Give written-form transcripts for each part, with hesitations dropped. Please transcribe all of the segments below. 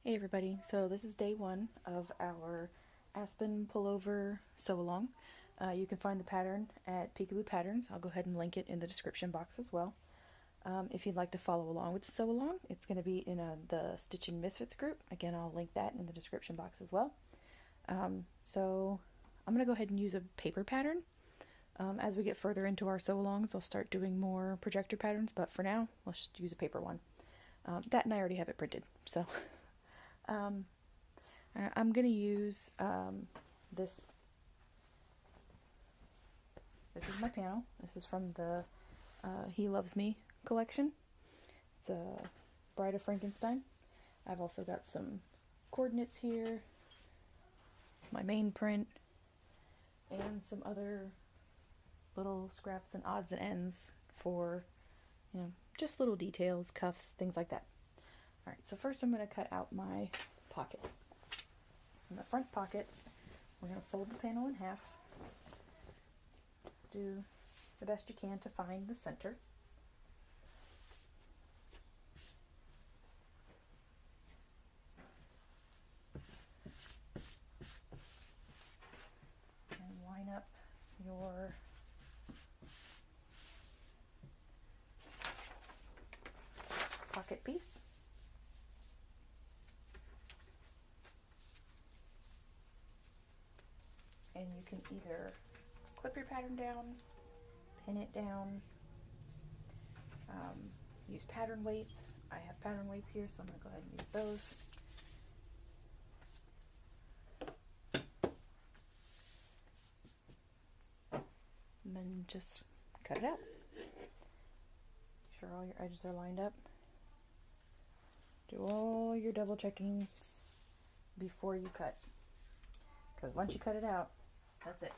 Hey everybody, so this is day one of our Aspen Pullover Sew Along. You can find the pattern at Peekaboo Patterns. I'll go ahead and link it in the description box as well. If you'd like to follow along with the Sew Along, it's going to be in the Stitchin MsFits group. Again, I'll link that in the description box as well. So I'm going to go ahead and use a paper pattern. As we get further into our Sew Alongs, I'll start doing more projector patterns, but for now, let's just use a paper one. That and I already have it printed, so... I'm going to use this. This is my panel. This is from the He Loves Me collection. It's a Bride of Frankenstein. I've also got some coordinates here, my main print, and some other little scraps and odds and ends for, just little details, cuffs, things like that. Alright, so first I'm going to cut out my pocket. In the front pocket, we're going to fold the panel in half. Do the best you can to find the center. And line up your pocket piece. And you can either clip your pattern down, pin it down, use pattern weights. I have pattern weights here, so I'm going to go ahead and use those. And then just cut it out. Make sure all your edges are lined up. Do all your double checking before you cut. Because once you cut it out, that's it.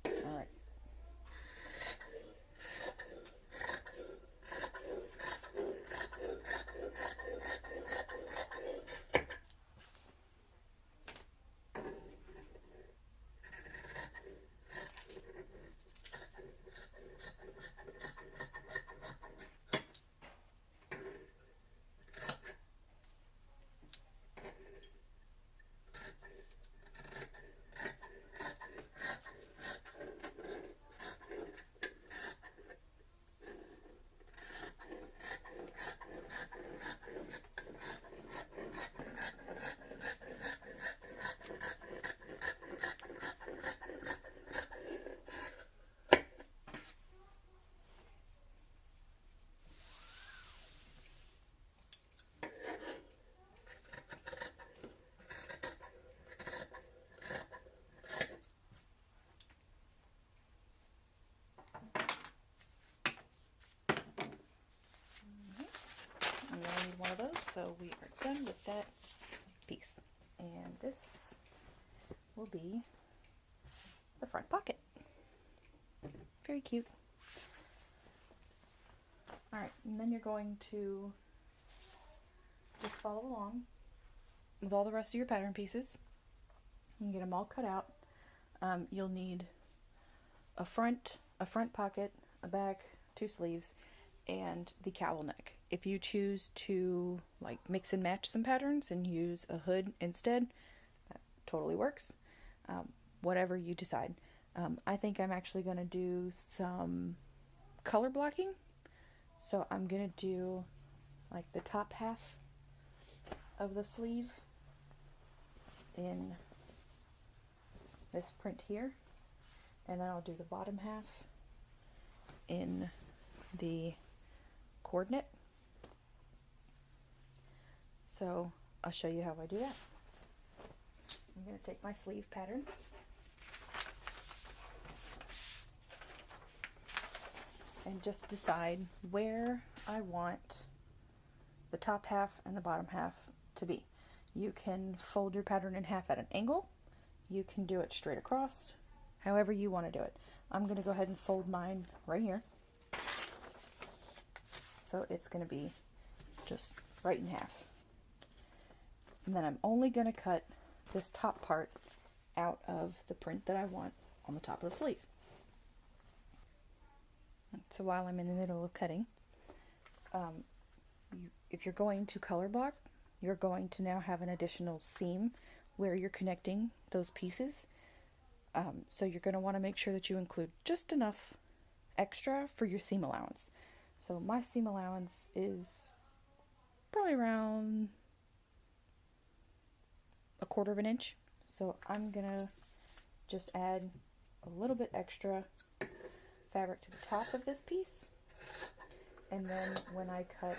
All right. I'm going to need one of those, so we are done with that piece. And this will be the front pocket. Very cute. Alright, and then you're going to just follow along with all the rest of your pattern pieces. You can get them all cut out. You'll need a front pocket, a back, 2 sleeves, and the cowl neck. If you choose to like mix and match some patterns and use a hood instead, that totally works. Whatever you decide. I think I'm actually going to do some color blocking. So I'm going to do like the top half of the sleeve in this print here. And then I'll do the bottom half in the coordinate. So I'll show you how I do that. I'm going to take my sleeve pattern and just decide where I want the top half and the bottom half to be. You can fold your pattern in half at an angle. You can do it straight across, however you want to do it. I'm going to go ahead and fold mine right here. So it's going to be just right in half. And then I'm only going to cut this top part out of the print that I want on the top of the sleeve. So while I'm in the middle of cutting, if you're going to color block, you're going to now have an additional seam where you're connecting those pieces. So you're going to want to make sure that you include just enough extra for your seam allowance. So my seam allowance is probably around 1/4 of an inch. So I'm gonna just add a little bit extra fabric to the top of this piece, and then when I cut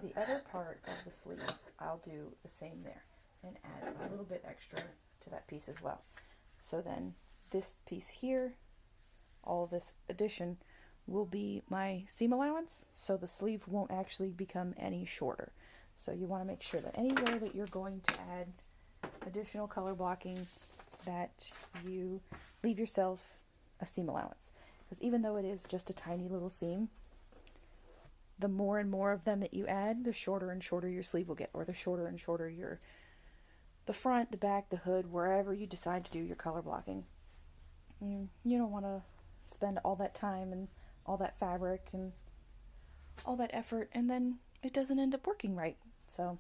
the other part of the sleeve, I'll do the same there and add a little bit extra to that piece as well. So then this piece here, all this addition, will be my seam allowance, so the sleeve won't actually become any shorter. So you want to make sure that anywhere that you're going to add additional color blocking, that you leave yourself a seam allowance. Because even though it is just a tiny little seam, the more and more of them that you add, the shorter and shorter your sleeve will get, or the shorter and shorter the front, the back, the hood, wherever you decide to do your color blocking. You don't want to spend all that time and all that fabric and all that effort, and then it doesn't end up working right. So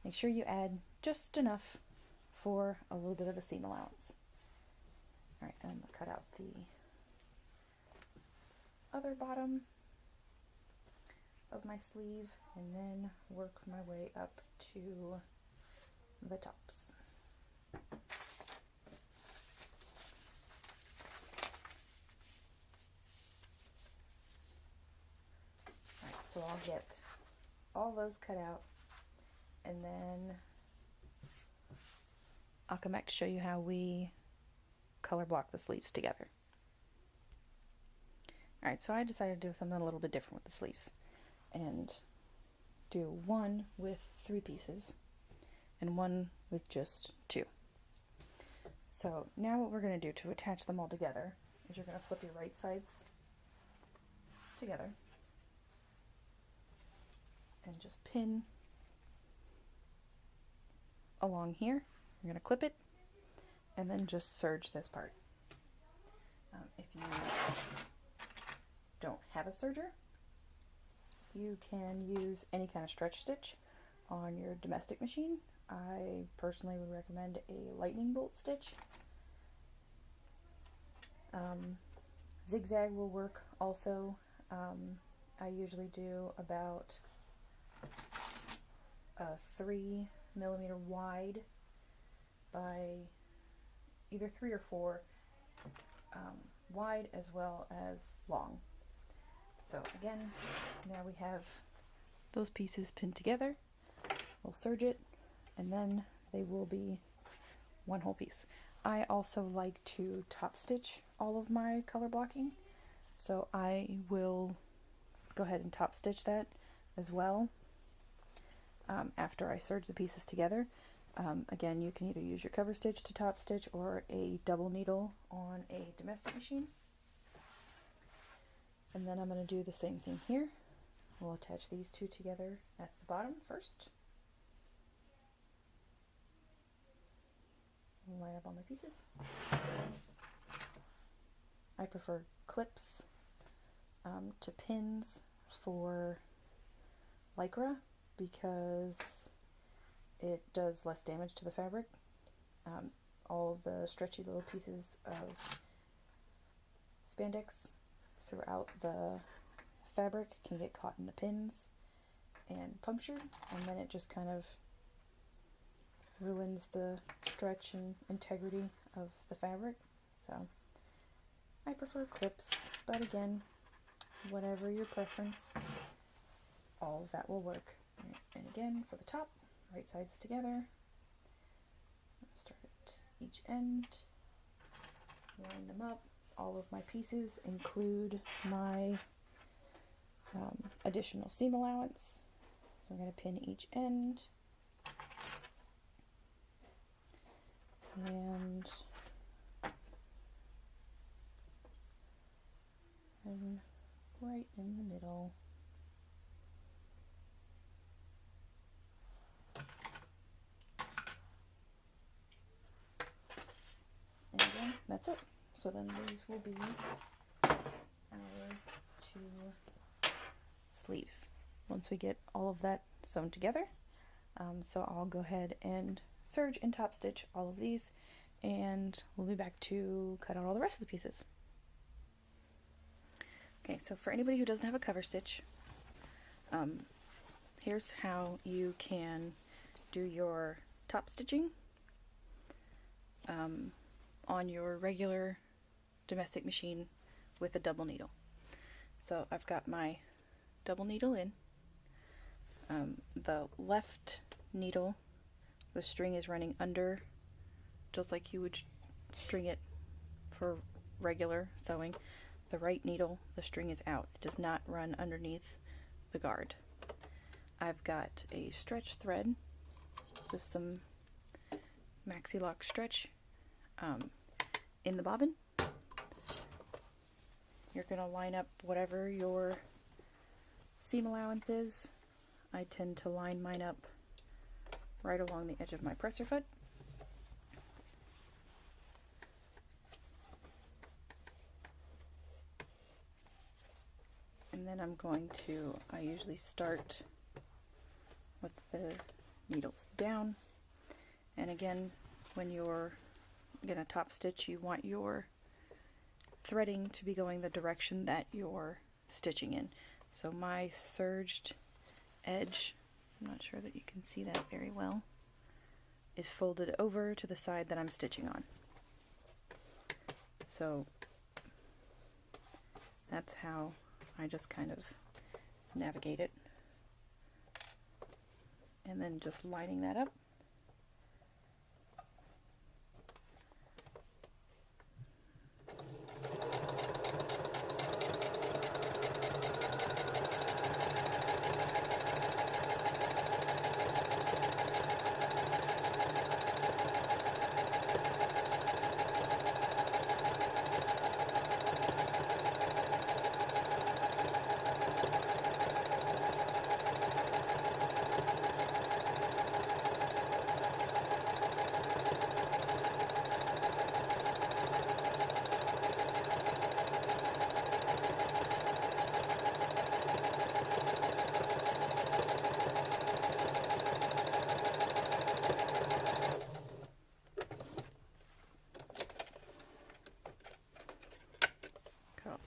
make sure you add just enough for a little bit of a seam allowance. Alright, I'm going to cut out the other bottom of my sleeve and then work my way up to the tops. Alright, so I'll get all those cut out, and then I'll come back to show you how we color block the sleeves together. Alright, so I decided to do something a little bit different with the sleeves and do one with 3 pieces and one with just 2. So now what we're going to do to attach them all together is you're going to flip your right sides together and just pin along here. You're going to clip it and then just serge this part. If you don't have a serger, you can use any kind of stretch stitch on your domestic machine. I personally would recommend a lightning bolt stitch. Zigzag will work also. I usually do about a 3 millimeter wide by either 3 or 4 wide as well as long. So again, now we have those pieces pinned together. We'll serge it and then they will be one whole piece. I also like to top stitch all of my color blocking, so I will go ahead and top stitch that as well after I serge the pieces together. Again, you can either use your cover stitch to top stitch or a double needle on a domestic machine. And then I'm going to do the same thing here. We'll attach these two together at the bottom first. Line up all my pieces. I prefer clips to pins for Lycra because it does less damage to the fabric. All the stretchy little pieces of spandex throughout the fabric can get caught in the pins and punctured, and then it just kind of ruins the stretch and integrity of the fabric. So I prefer clips, but again, whatever your preference, all of that will work. And again, for the top, right sides together, start at each end, line them up. All of my pieces include my additional seam allowance, so I'm going to pin each end and right in the middle. And again, that's it. So then these will be our 2 sleeves. once we get all of that sewn together. So I'll go ahead and serge and top stitch all of these, and we'll be back to cut out all the rest of the pieces. Okay, so for anybody who doesn't have a cover stitch, here's how you can do your top stitching on your regular domestic machine with a double needle. So I've got my double needle in. The left needle, the string is running under, just like you would string it for regular sewing. The right needle, the string is out. It does not run underneath the guard. I've got a stretch thread, just some maxi lock stretch in the bobbin. You're going to line up whatever your seam allowance is. I tend to line mine up right along the edge of my presser foot. And then I'm going to, I usually start with the needles down. And again, when you're going to top stitch, you want your threading to be going the direction that you're stitching in. So my serged edge, I'm not sure that you can see that very well, is folded over to the side that I'm stitching on. So that's how I just kind of navigate it. And then just lining that up.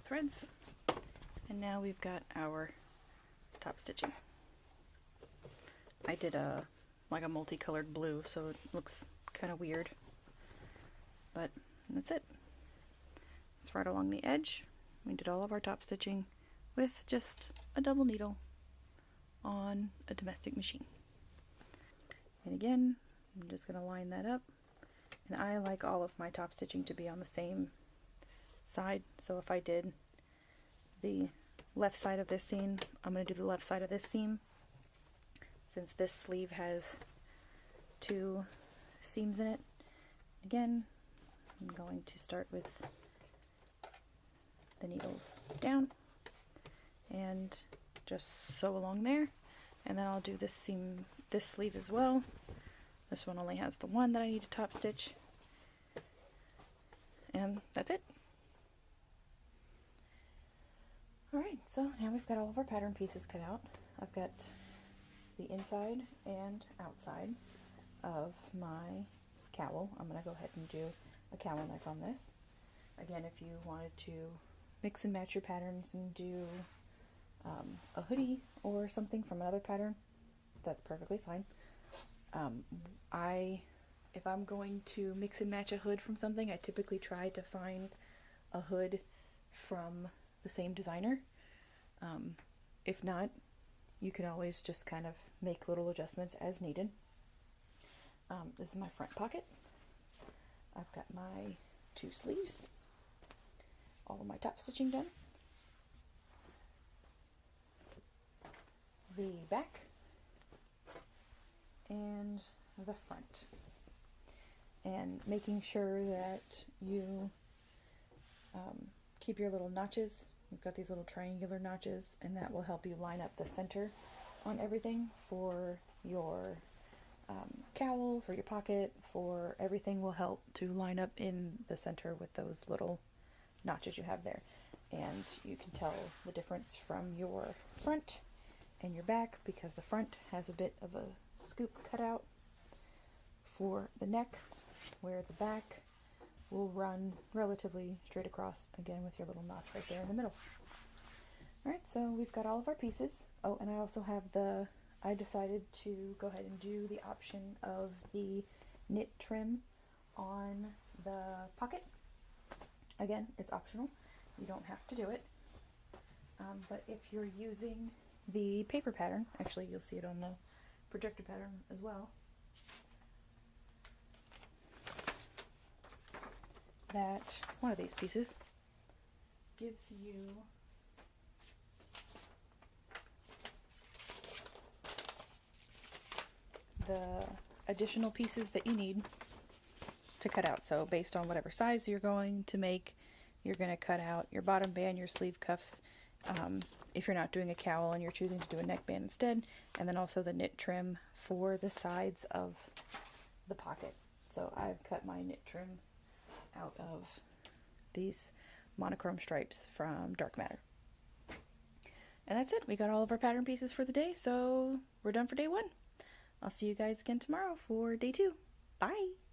Threads, and now we've got our top stitching. I did like a multicolored blue, so it looks kind of weird, but that's it. It's right along the edge. We did all of our top stitching with just a double needle on a domestic machine. And again, I'm just going to line that up, and I like all of my top stitching to be on the same side. So if I did the left side of this seam, I'm going to do the left side of this seam. Since this sleeve has 2 seams in it, again, I'm going to start with the needles down and just sew along there, and then I'll do this seam, this sleeve as well. This one only has the one that I need to top stitch, and that's it. Alright, so now we've got all of our pattern pieces cut out. I've got the inside and outside of my cowl. I'm going to go ahead and do a cowl neck on this. Again, if you wanted to mix and match your patterns and do a hoodie or something from another pattern, that's perfectly fine. If I'm going to mix and match a hood from something, I typically try to find a hood from the same designer. If not, you can always just kind of make little adjustments as needed. This is my front pocket. I've got my 2 sleeves, all of my top stitching done, the back, and the front. And making sure that you keep your little notches. We've got these little triangular notches, and that will help you line up the center on everything for your cowl, for your pocket, for everything will help to line up in the center with those little notches you have there. And you can tell the difference from your front and your back, because the front has a bit of a scoop cut out for the neck, where the back will run relatively straight across, again with your little notch right there in the middle. Alright, so we've got all of our pieces. Oh, and I also have I decided to go ahead and do the option of the knit trim on the pocket. Again, it's optional. You don't have to do it. But if you're using the paper pattern, actually you'll see it on the projector pattern as well, that one of these pieces gives you the additional pieces that you need to cut out. So based on whatever size you're going to make, you're going to cut out your bottom band, your sleeve cuffs, if you're not doing a cowl and you're choosing to do a neckband instead, and then also the knit trim for the sides of the pocket. So I've cut my knit trim out of these monochrome stripes from Dark Matter. And that's it. We got all of our pattern pieces for the day, so we're done for day 1. I'll see you guys again tomorrow for day 2. Bye!